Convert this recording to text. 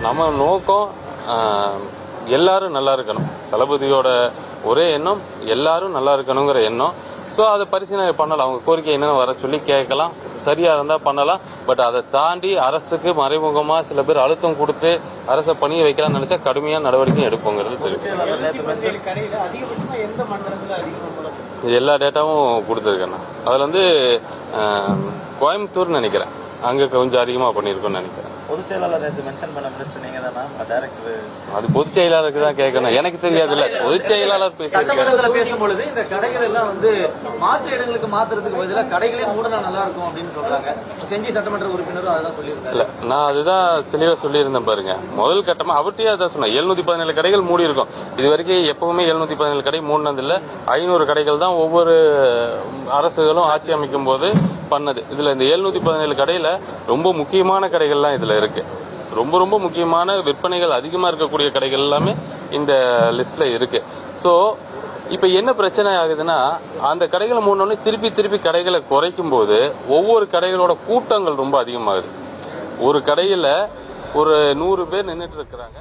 நம்ம நோக்கம் எல்லாரும் நல்லா இருக்கணும். தளபதியோட ஒரே எண்ணம் எல்லாரும் நல்லா இருக்கணுங்கிற எண்ணம். ஸோ அதை பரிசீலனை பண்ணலாம். அவங்க கோரிக்கை என்னன்னு வர சொல்லி கேட்கலாம். சரியா இருந்தா பண்ணலாம். பட் அதை தாண்டி அரசுக்கு மறைமுகமா சில பேர் அழுத்தம் கொடுத்து அரசை பணிய வைக்கலாம் நினைச்சா கடுமையான நடவடிக்கை எடுப்போங்கிறது தெரியும். இது எல்லா டேட்டாவும் கொடுத்துருக்கேன். அதுல வந்து கோயம்புத்தூர் நினைக்கிறேன், அங்க கொஞ்சம் அதிகமா பண்ணிருக்கோம்னு நினைக்கிறேன். பொதுச் செயலாளர் மென்ஷன் பண்ண மினிஸ்டர் நீங்க தானா? டைரக்டர் அது பொதுச் செயலாளருக்கு தான் கேட்கணும், எனக்கு தெரியாதுல்ல. பொதுச் செயலாளர் பேசும்பொழுது இந்த கடைகள் எல்லாம் வந்து மாற்று இடங்களுக்கு மாத்துறதுக்கு பதிலாக கடைகளே மூடனா நல்லா இருக்கும் அப்படின்னு சொல்றாங்க. செஞ்சி சட்டமன்ற உறுப்பினரும் அதான் சொல்லியிருக்காரு. இல்ல, நான் அதுதான் தெளிவா சொல்லியிருந்தேன் பாருங்க. முதல் கட்டமா அவர்கிட்டயே அதான் சொன்னேன். 717 கடைகள் மூடி இருக்கும். இது வரைக்கும் எப்பவுமே 717 கடை மூடினது இல்ல. 500 கடைகள் தான் ஒவ்வொரு அரசுகளும் ஆட்சி அமைக்கும் போது பண்ணது. இதுல இந்த 717 கடையில ரொம்ப முக்கியமான கடைகள்லாம் இதுல இருக்கு. ரொம்ப ரொம்ப முக்கியமான விற்பனைகள் அதிகமா இருக்கக்கூடிய கடைகள் எல்லாமே இந்த லிஸ்ட்ல இருக்கு. சோ இப்ப என்ன பிரச்சனை ஆகுதுன்னா, அந்த கடைகளை மூடனே திருப்பி கடைகளை குறைக்கும் போது ஒவ்வொரு கடைகளோட கூட்டங்கள் ரொம்ப அதிகமாகுது. ஒரு கடையில ஒரு 100 பேர் நின்றுட்டு இருக்கிறாங்க.